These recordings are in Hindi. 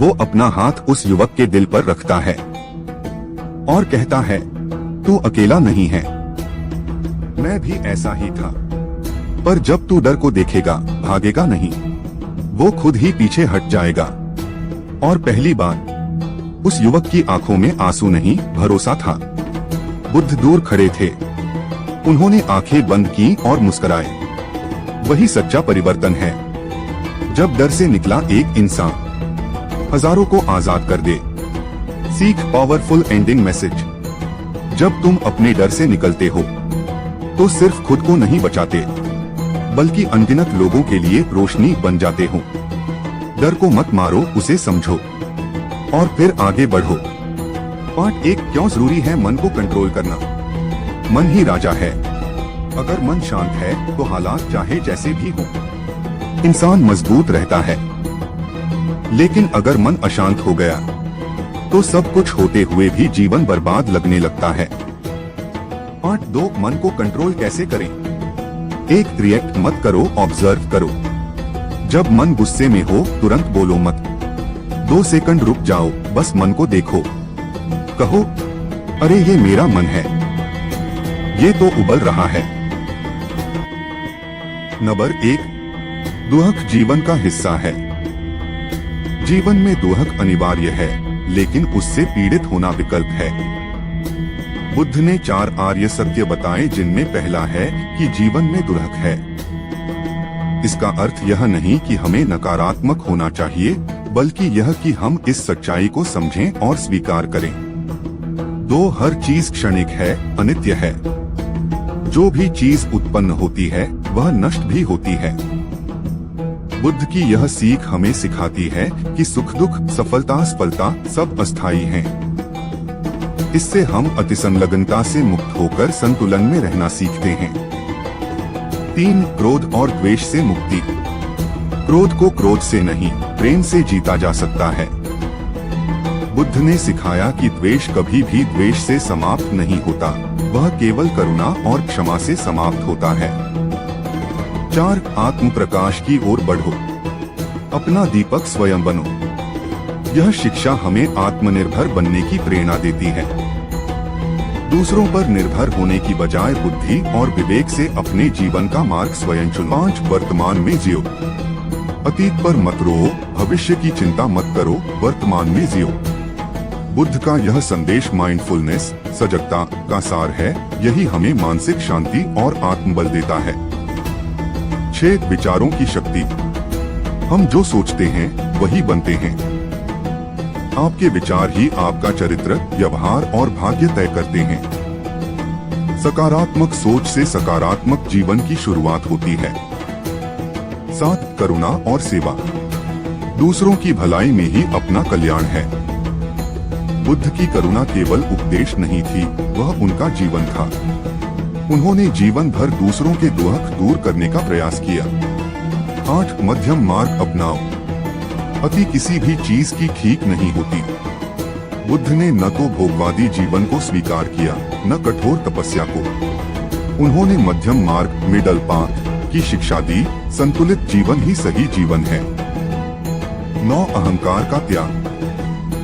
वो अपना हाथ उस युवक के दिल पर रखता है और कहता है, तू अकेला नहीं है, मैं भी ऐसा ही था। पर जब तू डर को देखेगा, भागेगा नहीं, वो खुद ही पीछे हट जाएगा। और पहली बार उस युवक की आंखों में आंसू नहीं, भरोसा था। बुद्ध दूर खड़े थे, उन्होंने आंखें बंद की और मुस्कुराए। वही सच्चा परिवर्तन है, जब डर से निकला एक इंसान हजारों को आजाद कर दे। सीख पावरफुल एंडिंग मैसेज। जब तुम अपने डर से निकलते हो तो सिर्फ खुद को नहीं बचाते, बल्कि अनगिनत लोगों के लिए रोशनी बन जाते हो। डर को मत मारो, उसे समझो और फिर आगे बढ़ो। पार्ट 1, क्यों जरूरी है मन को कंट्रोल करना। मन ही राजा है। अगर मन शांत है तो हालात चाहे जैसे भी हो, इंसान मजबूत रहता है। लेकिन अगर मन अशांत हो गया तो सब कुछ होते हुए भी जीवन बर्बाद लगने लगता है। पार्ट 2, मन को कंट्रोल कैसे करें। 1, रिएक्ट मत करो, ऑब्जर्व करो। जब मन गुस्से में हो तुरंत बोलो मत। 2 सेकंड रुक जाओ, बस मन को देखो। कहो, अरे ये मेरा मन है, ये तो उबल रहा है। नंबर 1, दुहक जीवन का हिस्सा है। जीवन में दुहक अनिवार्य है, लेकिन उससे पीड़ित होना विकल्प है। बुद्ध ने 4 आर्य सत्य बताए, जिनमें पहला है कि जीवन में दुहक है। इसका अर्थ यह नहीं कि हमें नकारात्मक होना चाहिए, बल्कि यह कि हम इस सच्चाई को समझें और स्वीकार करें। 2, हर चीज क्षणिक है, अनित्य है। जो भी चीज उत्पन्न होती है वह नष्ट भी होती है। बुद्ध की यह सीख हमें सिखाती है कि सुख दुख, सफलता असफलता सब अस्थायी हैं। इससे हम अतिसंलग्नता से मुक्त होकर संतुलन में रहना सीखते हैं। 3, क्रोध और द्वेष से मुक्ति। क्रोध को क्रोध से नहीं, प्रेम से जीता जा सकता है। बुद्ध ने सिखाया कि द्वेष कभी भी द्वेष से समाप्त नहीं होता, वह केवल करुणा और क्षमा से समाप्त होता है। 4, आत्म प्रकाश की ओर बढ़ो, अपना दीपक स्वयं बनो। यह शिक्षा हमें आत्मनिर्भर बनने की प्रेरणा देती है। दूसरों पर निर्भर होने की बजाय बुद्धि और विवेक से अपने जीवन का मार्ग स्वयं चुनो। 5, वर्तमान में जियो, अतीत पर मत रो, भविष्य की चिंता मत करो, वर्तमान में जियो। बुद्ध का यह संदेश माइंडफुलनेस, सजगता का सार है। यही हमें मानसिक शांति और आत्मबल देता है। 6, विचारों की शक्ति। हम जो सोचते हैं वही बनते हैं। आपके विचार ही आपका चरित्र, व्यवहार और भाग्य तय करते हैं। सकारात्मक सोच से सकारात्मक जीवन की शुरुआत होती है। 7, करुणा और सेवा। दूसरों की भलाई में ही अपना कल्याण है। बुद्ध की करुणा केवल उपदेश नहीं थी, वह उनका जीवन था। उन्होंने जीवन भर दूसरों के दुख दूर करने का प्रयास किया। 8, मध्यम मार्ग अपनाओ। अति किसी भी चीज की ठीक नहीं होती। बुद्ध ने न तो भोगवादी जीवन को स्वीकार किया, न कठोर तपस्या को। उन्होंने मध्यम मार्ग, मिडल पाथ की शिक्षा दी। संतुलित जीवन ही सही जीवन है। 9, अहंकार का त्याग।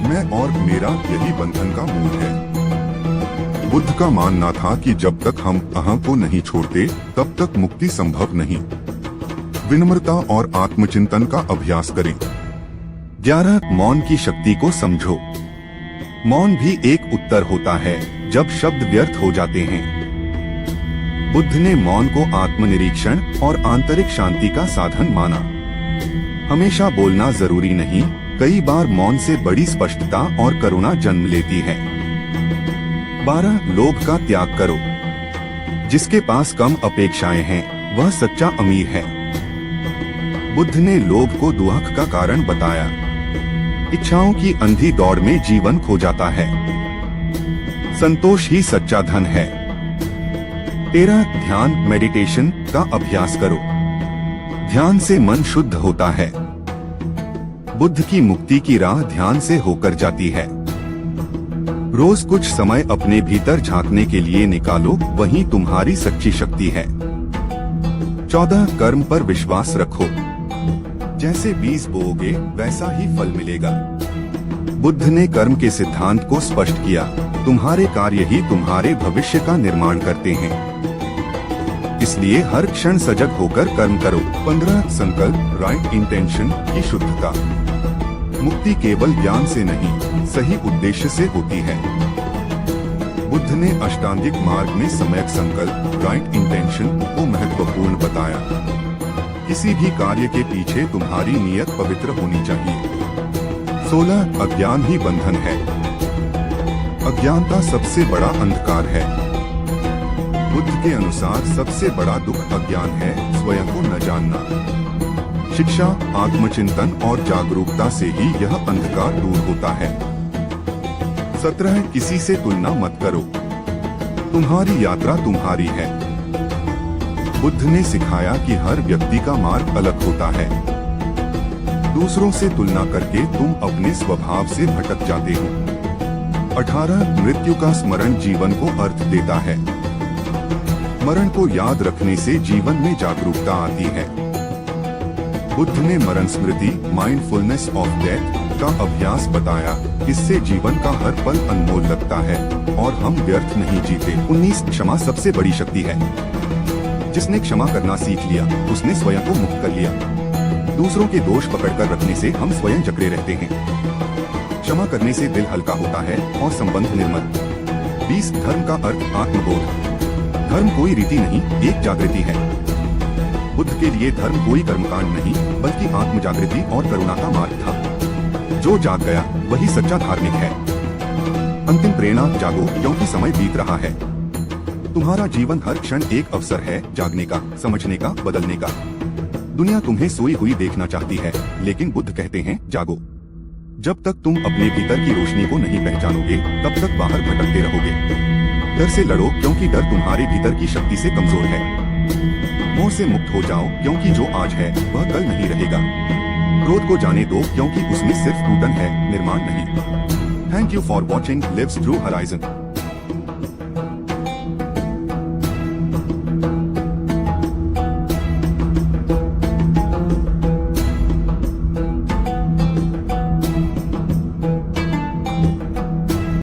मैं और मेरा यही बंधन का मूल है। बुद्ध का मानना था कि जब तक हम अहं को नहीं छोड़ते तब तक मुक्ति संभव नहीं। विनम्रता और आत्मचिंतन का अभ्यास करें। 11, मौन की शक्ति को समझो। मौन भी एक उत्तर होता है जब शब्द व्यर्थ हो जाते हैं। बुद्ध ने मौन को आत्मनिरीक्षण और आंतरिक शांति का साधन माना। हमेशा बोलना जरूरी नहीं, कई बार मौन से बड़ी स्पष्टता और करुणा जन्म लेती है। 12, लोभ का त्याग करो। जिसके पास कम अपेक्षाएं हैं वह सच्चा अमीर है। बुद्ध ने लोभ को दुहक का कारण बताया। इच्छाओं की अंधी दौड़ में जीवन खो जाता है। संतोष ही सच्चा धन है। 13, ध्यान मेडिटेशन का अभ्यास करो। ध्यान से मन शुद्ध होता है। बुद्ध की मुक्ति की राह ध्यान से होकर जाती है। रोज कुछ समय अपने भीतर झांकने के लिए निकालो, वही तुम्हारी सच्ची शक्ति है। 14, कर्म पर विश्वास रखो। जैसे बीज बोओगे वैसा ही फल मिलेगा। बुद्ध ने कर्म के सिद्धांत को स्पष्ट किया। तुम्हारे कार्य ही तुम्हारे भविष्य का निर्माण करते हैं, इसलिए हर क्षण सजग होकर कर्म करो। 15 संकल्प, राइट इंटेंशन की शुद्धता। मुक्ति केवल ज्ञान से नहीं, सही उद्देश्य से होती है। बुद्ध ने अष्टांगिक मार्ग में सम्यक संकल्प, राइट इंटेंशन को महत्वपूर्ण बताया। किसी भी कार्य के पीछे तुम्हारी नियत पवित्र होनी चाहिए। 16 अज्ञान ही बंधन है। अज्ञानता सबसे बड़ा अंधकार है। बुद्ध के अनुसार सबसे बड़ा दुख अज्ञान है, स्वयं को न जानना। शिक्षा, आत्मचिंतन और जागरूकता से ही यह अंधकार दूर होता है। 17 किसी से तुलना मत करो। तुम्हारी यात्रा तुम्हारी है। बुद्ध ने सिखाया कि हर व्यक्ति का मार्ग अलग होता है। दूसरों से तुलना करके तुम अपने स्वभाव से भटक जाते हो। 18 मृत्यु का स्मरण जीवन को अर्थ देता है। मरण को याद रखने से जीवन में जागरूकता आती है। बुद्ध ने मरण स्मृति, माइंडफुलनेस ऑफ डेथ का अभ्यास बताया। इससे जीवन का हर पल अनमोल लगता है और हम व्यर्थ नहीं जीते। 19 क्षमा सबसे बड़ी शक्ति है। जिसने क्षमा करना सीख लिया, उसने स्वयं को मुक्त कर लिया। दूसरों के दोष पकड़कर रखने से हम स्वयं जकड़े रहते हैं। क्षमा करने से दिल हल्का होता है और संबंध निर्मल। 20 धर्म का अर्थ आत्मबोध। धर्म कोई रीति नहीं, एक जागृति है। बुद्ध के लिए धर्म कोई कर्मकांड नहीं, बल्कि आत्म जागृति और करुणा का मार्ग था। जो जाग गया वही सच्चा धार्मिक है। अंतिम प्रेरणा, जागो क्योंकि समय बीत रहा है। तुम्हारा जीवन हर क्षण एक अवसर है जागने का, समझने का, बदलने का। दुनिया तुम्हें सोई हुई देखना चाहती है, लेकिन बुद्ध कहते हैं जागो। जब तक तुम अपने भीतर की रोशनी को नहीं पहचानोगे, तब तक बाहर भटकते रहोगे। डर से लड़ो क्योंकि डर तुम्हारे भीतर की शक्ति से कमजोर है। मोह से मुक्त हो जाओ क्योंकि जो आज है वह कल नहीं रहेगा। क्रोध को जाने दो क्योंकि उसमें सिर्फ टूटन है, निर्माण नहीं। Thank you for watching lives through horizon.